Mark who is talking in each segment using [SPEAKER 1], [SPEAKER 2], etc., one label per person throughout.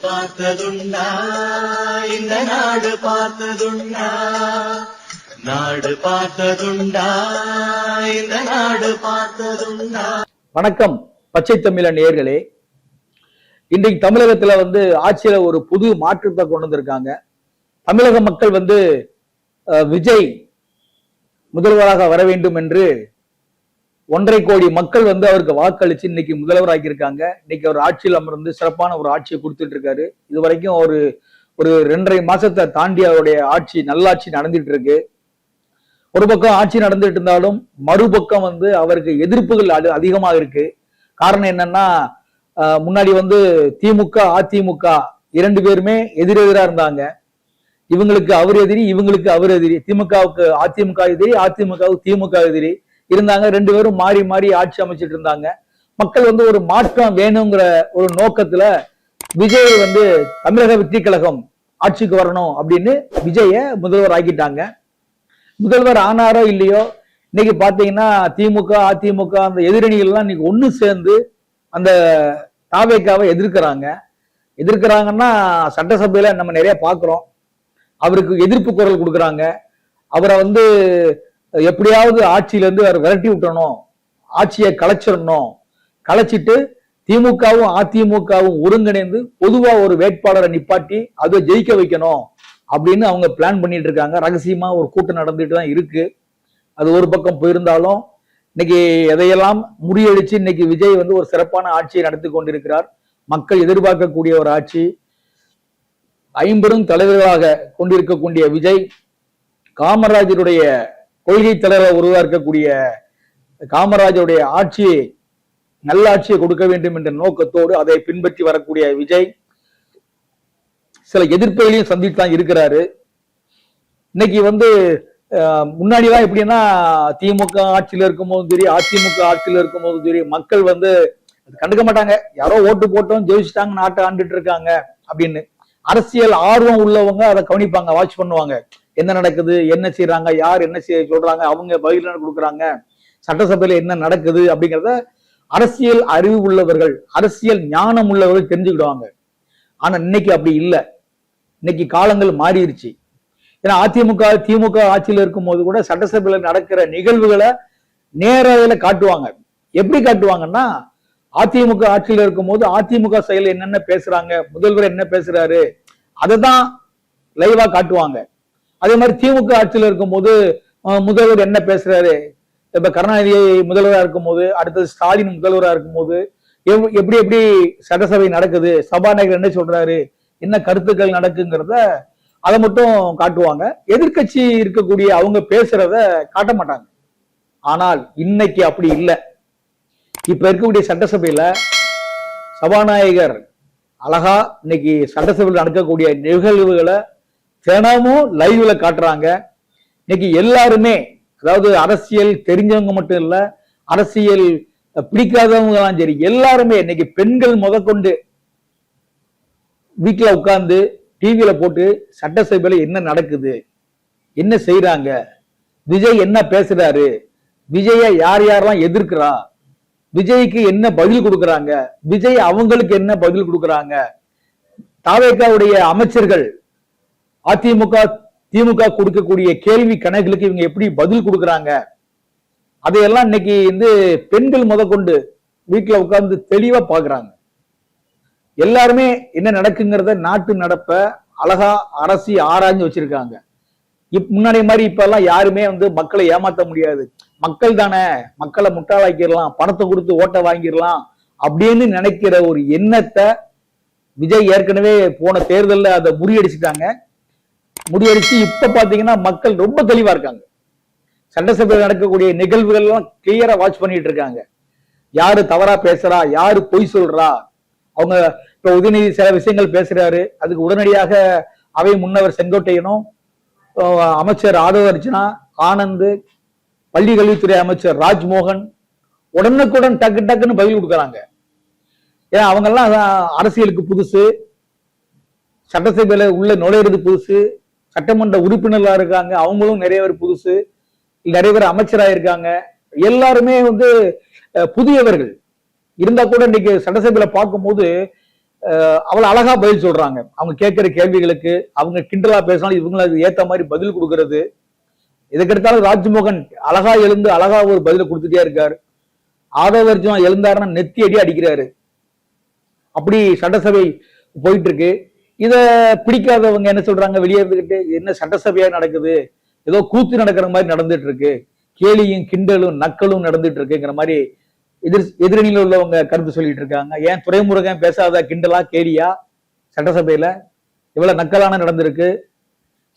[SPEAKER 1] பார்த்ததுண்டா இந்த நாடு பார்த்ததுண்டா, நாடு பார்த்ததுண்டா இந்த நாடு பார்த்ததுண்டா.
[SPEAKER 2] வணக்கம் பச்சை தமிழ நேயர்களே. இன்றைக்கு தமிழகத்துல ஆட்சியில ஒரு புது மாற்றத்தை கொண்டு வந்திருக்காங்க. தமிழக மக்கள் விஜய் முதல்வராக வர வேண்டும் என்று 1.5 கோடி மக்கள் அவருக்கு வாக்களிச்சு இன்னைக்கு முதல்வர் ஆக்கியிருக்காங்க. இன்னைக்கு அவர் ஆட்சியில் அமர்ந்து சிறப்பான ஒரு ஆட்சியை கொடுத்துட்டு இருக்காரு. இது வரைக்கும் ஒரு 2.5 மாசத்தை தாண்டி அவருடைய ஆட்சி நல்லாட்சி நடந்துட்டு இருக்கு. ஒரு பக்கம் ஆட்சி நடந்துட்டு இருந்தாலும் மறுபக்கம் அவருக்கு எதிர்ப்புகள் அதிகமாக இருக்கு. காரணம் என்னன்னா, முன்னாடி திமுக அதிமுக 2 பேருமே எதிரெதிரா இருந்தாங்க. இவங்களுக்கு அவர் எதிரி, இவங்களுக்கு அவர் எதிரி. திமுகவுக்கு அதிமுக எதிரி, அதிமுகவுக்கு திமுக எதிரி இருந்தாங்க. 2 பேரும் மாறி மாறி ஆட்சி அமைச்சிட்டு இருந்தாங்க. மக்கள் ஒரு மாற்றம் வேணுங்கிற ஒரு நோக்கத்துல விஜய் தமிழக வெற்றி கழகம் ஆட்சிக்கு வரணும் அப்படின்னு விஜய முதல்வர் ஆக்கிட்டாங்க. முதல்வர் ஆனாரோ இல்லையோ, இன்னைக்கு பாத்தீங்கன்னா திமுக அதிமுக அந்த எதிரணிகள்லாம் இன்னைக்கு ஒண்ணு சேர்ந்து அந்த தாவேக்காவை எதிர்க்கிறாங்கன்னா சட்டசபையில நம்ம நிறைய பாக்குறோம். அவருக்கு எதிர்ப்பு குரல் கொடுக்குறாங்க. அவரை எப்படியாவது ஆட்சியில இருந்து அவர் விரட்டி விட்டணும், ஆட்சியை கலைச்சிடணும், கலைச்சிட்டு திமுகவும் அதிமுகவும் ஒருங்கிணைந்து பொதுவா ஒரு வேட்பாளரை நிப்பாட்டி அதை ஜெயிக்க வைக்கணும் அப்படின்னு அவங்க பிளான் பண்ணிட்டு இருக்காங்க. ரகசியமா ஒரு கூட்டம் நடந்துட்டு தான் இருக்கு. அது ஒரு பக்கம் போயிருந்தாலும் இன்னைக்கு எதையெல்லாம் முறியடிச்சு இன்னைக்கு விஜய் ஒரு சிறப்பான ஆட்சியை நடத்தி கொண்டிருக்கிறார். மக்கள் எதிர்பார்க்கக்கூடிய ஒரு ஆட்சி. 50 தலைவர்களாக கொண்டிருக்கக்கூடிய விஜய் காமராஜருடைய கொள்கை தலைவராக உருவாக்கக்கூடிய காமராஜருடைய ஆட்சியை நல்ல ஆட்சியை கொடுக்க வேண்டும் என்ற நோக்கத்தோடு அதை பின்பற்றி வரக்கூடிய விஜய் சில எதிர்ப்புகளையும் சந்தித்து தான் இருக்கிறாரு. இன்னைக்கு முன்னாடிதான் எப்படின்னா, திமுக ஆட்சியில இருக்கும் போதும் சரி அதிமுக ஆட்சியில இருக்கும் போதும் சரி மக்கள் கண்டுக்க மாட்டாங்க. யாரோ ஓட்டு போட்டோம் ஜெயிச்சுட்டாங்க, நாட்டை ஆண்டுட்டு இருக்காங்க அப்படின்னு. அரசியல் ஆர்வம் உள்ளவங்க அதை கவனிப்பாங்க, வாட்ச் பண்ணுவாங்க. என்ன நடக்குது, என்ன செய்யறாங்க, யார் என்ன சொல்றாங்க, அவங்க பதில் என்ன கொடுக்குறாங்க, சட்டசபையில என்ன நடக்குது அப்படிங்கிறத அரசியல் அறிவு உள்ளவர்கள், அரசியல் ஞானம் உள்ளவர்கள் தெரிஞ்சுக்கிடுவாங்க. ஆனா இன்னைக்கு அப்படி இல்லை. இன்னைக்கு காலங்கள் மாறிடுச்சு. ஏன்னா அதிமுக திமுக ஆட்சியில இருக்கும் போது கூட சட்டசபையில நடக்கிற நிகழ்வுகளை நேரடியில காட்டுவாங்க. எப்படி காட்டுவாங்கன்னா, அதிமுக ஆட்சியில இருக்கும் போது அதிமுக செயல் என்னென்ன பேசுறாங்க, முதல்வர் என்ன பேசுறாரு, அதை தான் லைவா காட்டுவாங்க. அதே மாதிரி திமுக ஆட்சியில இருக்கும் போது முதல்வர் என்ன பேசுறாரு, இப்ப கருணாநிதி முதல்வராக இருக்கும் போது, அடுத்தது ஸ்டாலின் முதல்வராக இருக்கும் போது எப்படி எப்படி சட்டசபை நடக்குது, சபாநாயகர் என்ன சொல்றாரு, என்ன கருத்துக்கள் நடக்குங்கிறத அதை மட்டும் காட்டுவாங்க. எதிர்கட்சி இருக்கக்கூடிய அவங்க பேசுறத காட்ட மாட்டாங்க. ஆனால் இன்னைக்கு அப்படி இல்லை. இப்ப இருக்கக்கூடிய சட்டசபையில சபாநாயகர் அழகா இன்னைக்கு சட்டசபையில் நடக்கக்கூடிய நிகழ்வுகளை தினமும் லைவ்ல காட்டுறாங்க. இன்னைக்கு எல்லாருமே, அதாவது அரசியல் தெரிஞ்சவங்க மட்டும் இல்ல, அரசியல் பிடிக்காதவங்க சரி, எல்லாருமே இன்னைக்கு பெண்கள் முதற்கொண்டு வீட்டுல உட்கார்ந்து டிவியில போட்டு சட்டசபையில என்ன நடக்குது, என்ன செய்யறாங்க, விஜய் என்ன பேசுறாரு, விஜய யார் யாரெல்லாம் எதிர்க்கிறா, விஜய்க்கு என்ன பதில் கொடுக்கறாங்க, விஜய் அவங்களுக்கு என்ன பதில் கொடுக்கறாங்க, தாவேக்காவுடைய அமைச்சர்கள் அதிமுக திமுக கொடுக்கக்கூடிய கேள்வி கணக்குகளுக்கு இவங்க எப்படி பதில் கொடுக்கறாங்க, அதையெல்லாம் இன்னைக்கு பெண்கள் முதற்கொண்டு வீட்டுல உட்கார்ந்து தெளிவா பாக்குறாங்க. எல்லாருமே என்ன நடக்குங்கிறத நாட்டு நடப்ப அழகா அரசி ஆராய்ஞ்சு வச்சிருக்காங்க. முன்னாடி மாதிரி இப்ப எல்லாம் யாருமே மக்களை ஏமாத்த முடியாது. மக்கள் தானே, மக்களை முட்டாளாக்கிடலாம், பணத்தை கொடுத்து ஓட்ட வாங்கிடலாம் அப்படின்னு நினைக்கிற ஒரு எண்ணத்தை விஜய் ஏற்கனவே போன தேர்தலில் அதை முறியடிச்சுட்டாங்க. முறியடிச்சு இப்ப பாத்தீங்கன்னா மக்கள் ரொம்ப தெளிவா இருக்காங்க. சட்டசபையில் நடக்கக்கூடிய நிகழ்வுகள் எல்லாம் கிளியரா வாட்ச் பண்ணிட்டு இருக்காங்க. யாரு தவறா பேசுறா, யாரு பொய் சொல்றா. அவங்க இப்ப உதயநிதி சில விஷயங்கள் பேசுறாரு, அதுக்கு உடனடியாக அவை முன்னவர் செங்கோட்டையனும் அமைச்சர் ஆதவ அர்ஜுனா, ஆனந்த், பள்ளி கல்வித்துறை அமைச்சர் ராஜ்மோகன் உடனுக்குடன் டக்கு டக்குன்னு பதில் கொடுக்கறாங்க. ஏன்னா அவங்க எல்லாம் அரசியலுக்கு புதுசு, சட்டசபையில உள்ள நுழையிறது புதுசு, சட்டமன்ற உறுப்பினர்களா இருக்காங்க, அவங்களும் நிறைய பேர் புதுசு, நிறைய பேர் அமைச்சராக இருக்காங்க. எல்லாருமே புதியவர்கள் இருந்தா கூட இன்னைக்கு சட்டசபையில பார்க்கும்போது அவ்வளவு அழகா பதில் சொல்றாங்க. அவங்க கேட்கிற கேள்விகளுக்கு அவங்க கிண்டலா பேசினாலும் இவங்களுக்கு ஏத்த மாதிரி பதில் கொடுக்கறது. இதுக்கெடுத்தாலும் ராஜ்மோகன் அழகா எழுந்து அழகா ஒரு பதில கொடுத்துட்டே இருக்காரு. ஆதவர்ஜுனா எழுந்தாருன்னா நெத்தி அடி அடிக்கிறாரு. அப்படி சட்டசபை போயிட்டு இருக்கு. இத பிடிக்காதவங்க என்ன சொல்றாங்க, வெளியே இருந்துகிட்டு என்ன சட்டசபையா நடக்குது, ஏதோ கூத்து நடக்கிற மாதிரி நடந்துட்டு இருக்கு, கேலியும் கிண்டலும் நக்கலும் நடந்துட்டு இருக்குங்கிற மாதிரி எதிரணியில் உள்ளவங்க கருத்து சொல்லிட்டு இருக்காங்க. ஏன் துரைமுருகன் பேசாத கிண்டலா கேலியா? சட்டசபையில இவ்வளவு நக்கலான நடந்திருக்கு.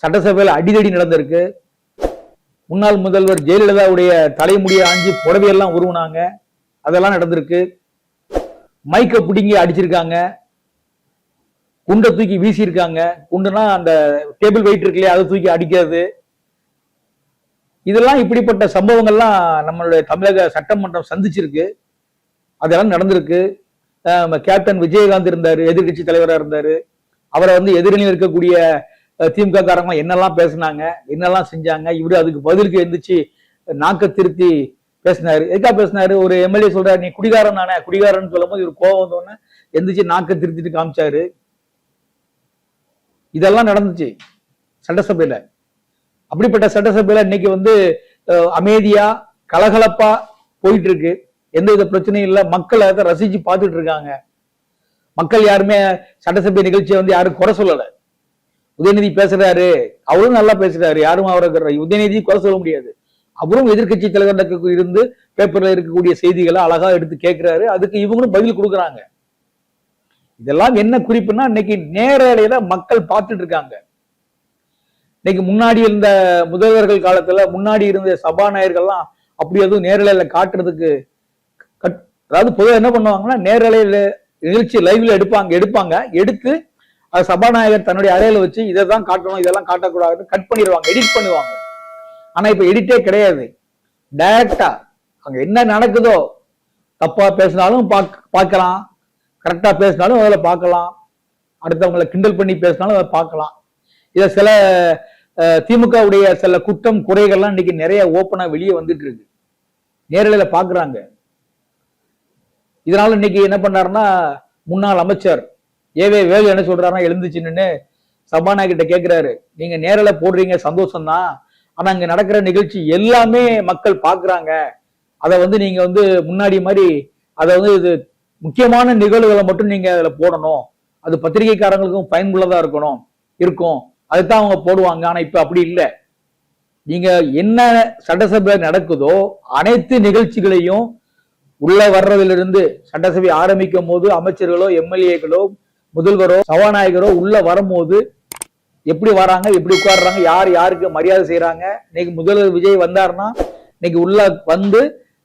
[SPEAKER 2] சட்டசபையில அடிதடி நடந்திருக்கு. முன்னாள் முதல்வர் ஜெயலலிதாவுடைய தலைமுடியை ஆஞ்சி புடவையெல்லாம் உருவுனாங்க, அதெல்லாம் நடந்திருக்கு. மைக்க பிடிங்கி அடிச்சிருக்காங்க, குண்டை தூக்கி வீசியிருக்காங்க. குண்டுனா அந்த டேபிள் வெயிட் இருக்கு இல்லையா, அதை தூக்கி அடிக்கிறது. இதெல்லாம் இப்படிப்பட்ட சம்பவங்கள்லாம் நம்மளுடைய தமிழக சட்டமன்றம் சந்திச்சிருக்கு. அதெல்லாம் நடந்திருக்கு. கேப்டன் விஜயகாந்த் இருந்தாரு, எதிர்கட்சி தலைவராக இருந்தாரு. அவரை எதிரணியில் இருக்கக்கூடிய திமுக காரங்க என்னெல்லாம் பேசினாங்க, என்னெல்லாம் செஞ்சாங்க. இவரு அதுக்கு பதிலுக்கு எந்திரிச்சு நாக்க திருத்தி பேசினாரு. எதுக்கா பேசினாரு? ஒரு எம்எல்ஏ சொல்றாரு, நீ குடிகாரன் தானே, குடிகாரன் சொல்லும் போது இவர் கோவம் வந்தோடனே எந்திரிச்சு நாக்க திருத்திட்டு காமிச்சாரு. இதெல்லாம் நடந்துச்சு சட்டசபையில. அப்படிப்பட்ட சட்டசபையில இன்னைக்கு அமைதியா கலகலப்பா போயிட்டு இருக்கு. எந்த வித பிரச்சனையும் இல்லை. மக்கள் அதை ரசிச்சு பார்த்துட்டு இருக்காங்க. மக்கள் யாருமே சட்டசபை நிகழ்ச்சியை யாரும் குறை சொல்லல. உதயநிதி பேசுறாரு, அவரும் நல்லா பேசுறாரு, யாரும் அவரை உதயநிதி குறை சொல்ல முடியாது. அவரும் எதிர்கட்சி தலைவர் இருந்து பேப்பர்ல இருக்கக்கூடிய செய்திகளை அழகா எடுத்து கேட்கிறாரு. அதுக்கு இவங்களும் பதில் கொடுக்குறாங்க. இதெல்லாம் என்ன குறிப்புன்னா, இன்னைக்கு நேரலையில மக்கள் பார்த்துட்டு இருக்காங்க. இன்னைக்கு முன்னாடி இருந்த முதல்வர்கள் காலத்துல முன்னாடி இருந்த சபாநாயகர்கள்லாம் அப்படி எதுவும் நேரலையில காட்டுறதுக்கு அதாவது பொதுவாக என்ன பண்ணுவாங்கன்னா, நேரலையில நிகழ்ச்சி லைவ்ல எடுப்பாங்க எடுத்து அது சபாநாயகர் தன்னுடைய அறையில வச்சு இதை தான் காட்டணும், இதெல்லாம் காட்டக்கூடாதுன்னு கட் பண்ணிடுவாங்க, எடிட் பண்ணுவாங்க. ஆனா இப்ப எடிட்டே கிடையாது. டைரக்டா அங்க என்ன நடக்குதோ, தப்பா பேசினாலும் பார்க்கலாம், கரெக்டா பேசினாலும் அதில் பார்க்கலாம், அடுத்தவங்களை கிண்டல் பண்ணி பேசினாலும் அதை பார்க்கலாம். இதை சில திமுகவுடைய சில குற்றம் குறைகள்லாம் இன்னைக்கு நிறைய ஓப்பனா வெளியே வந்துட்டு இருக்கு, நேரலையில பாக்குறாங்க. இதனால இன்னைக்கு என்ன பண்ணாருன்னா, முன்னாள் அமைச்சர் ஏவே வேலு என்ன சொல்றாருன்னா, எழுந்துச்சுன்னு சபாநாயகர்கிட்ட கேட்கிறாரு, நீங்க நேரல போடுறீங்க சந்தோஷம்தான், ஆனா இங்க நடக்கிற நிகழ்ச்சி எல்லாமே மக்கள் பாக்குறாங்க. அதை நீங்க முன்னாடி மாதிரி அதை இது முக்கியமான நிகழ்வுகளை மட்டும் நீங்க அதுல போடணும், அது பத்திரிகைக்காரங்களுக்கும் பயனுள்ளதா இருக்கும், அதுதான் அவங்க போடுவாங்க. ஆனா இப்ப அப்படி இல்லை. நீங்க என்ன சட்டசபை நடக்குதோ அனைத்து நிகழ்ச்சிகளையும் உள்ள வர்றதிலிருந்து சட்டசபை ஆரம்பிக்கும் போது அமைச்சர்களோ எம்எல்ஏக்களோ முதல்வரோ சபாநாயகரோ உள்ள வரும்போது எப்படி வராங்க, எப்படி உட்கார்றாங்க, யார் யாருக்கு மரியாதை செய்யறாங்க. இன்னைக்கு முதல்வர் விஜய் வந்தாருன்னா இன்னைக்கு உள்ள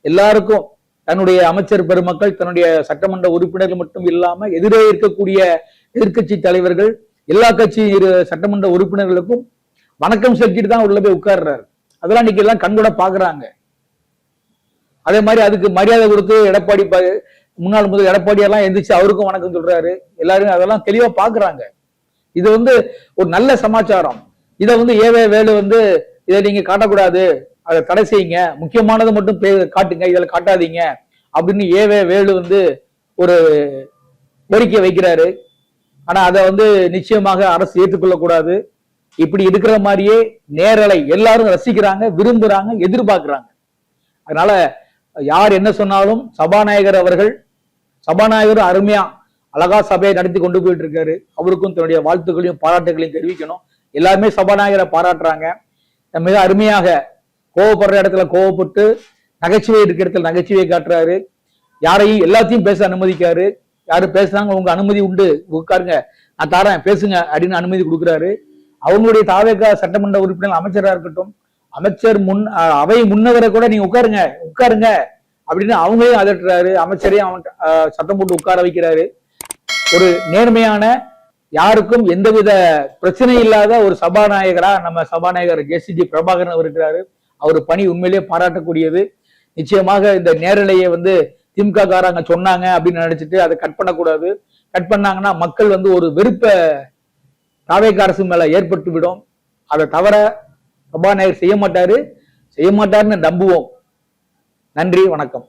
[SPEAKER 2] எல்லாருக்கும் தன்னுடைய அமைச்சர் பெருமக்கள், தன்னுடைய சட்டமன்ற உறுப்பினர்கள் மட்டும் இல்லாம எதிரே இருக்கக்கூடிய எதிர்கட்சி தலைவர்கள், எல்லா கட்சி சட்டமன்ற உறுப்பினர்களுக்கும் வணக்கம் செலுத்திட்டு தான் உள்ள போய் உட்கார்றாரு. அதெல்லாம் இன்னைக்கு எல்லாம் கண்கூட பாக்குறாங்க. அதே மாதிரி அதுக்கு மரியாதை கொடுத்து எடப்பாடி முன்னாள் முதல் எடப்பாடியெல்லாம் எந்திரிச்சு அவருக்கும் வணக்கம் சொல்றாரு. எல்லாரும் அதெல்லாம் தெளிவா பாக்குறாங்க. இது ஒரு நல்ல சமாச்சாரம். இதை ஏவே வேலு இதை நீங்க காட்டக்கூடாது, அதை தடை செய்யுங்க, முக்கியமானது மட்டும் காட்டுங்க, இதில் காட்டாதீங்க அப்படின்னு ஏவே வேலு ஒரு கோரிக்கை வைக்கிறாரு. ஆனா அதை நிச்சயமாக அரசு ஏற்றுக்கொள்ளக்கூடாது. இப்படி இருக்கிற மாதிரியே நேரலை எல்லாரும் ரசிக்கிறாங்க, விரும்புறாங்க, எதிர்பார்க்கிறாங்க. அதனால யார் என்ன சொன்னாலும் சபாநாயகர் அருமையா அழகா சபையை நடத்தி கொண்டு போயிட்டு இருக்காரு. அவருக்கும் தன்னுடைய வாழ்த்துக்களையும் பாராட்டுகளையும் தெரிவிக்கணும். எல்லாருமே சபாநாயகரை பாராட்டுறாங்க. மிக அருமையாக கோவப்படுற இடத்துல கோவப்பட்டு, நகைச்சுவை இருக்கிற இடத்துல நகைச்சுவை காட்டுறாரு. யாரையும் எல்லாத்தையும் பேச அனுமதிக்காரு. யாரு பேசுறாங்க, உங்க அனுமதி உண்டு, உட்காருங்க, நான் தரேன், பேசுங்க அப்படின்னு அனுமதி கொடுக்குறாரு. அவங்களுடைய தாவேகா சட்டமன்ற உறுப்பினர் அமைச்சராக இருக்கட்டும், அமைச்சர் அவை முன்னவரை கூட நீங்க உட்காருங்க அப்படின்னு அவங்களையும் அதட்டுறாரு. அமைச்சரையும் சத்தம் போட்டு உட்கார வைக்கிறாரு. ஒரு நேர்மையான, யாருக்கும் எந்தவித பிரச்சனை இல்லாத ஒரு சபாநாயகரா நம்ம சபாநாயகர் ஜேசிடி பிரபாகரன் இருக்கிறாரு. அவர் பணி உண்மையிலேயே பாராட்டக்கூடியது. நிச்சயமாக இந்த நேரலையை திமுக காரங்க சொன்னாங்க அப்படின்னு நினைச்சிட்டு அதை கட் பண்ணக்கூடாது. கட் பண்ணாங்கன்னா மக்கள் ஒரு வெறுப்பை தாவேகா அரசு மேல ஏற்பட்டு விடும். அதை தவிர சபாநாயகர் செய்ய மாட்டாருன்னு நம்புவோம். நன்றி, வணக்கம்.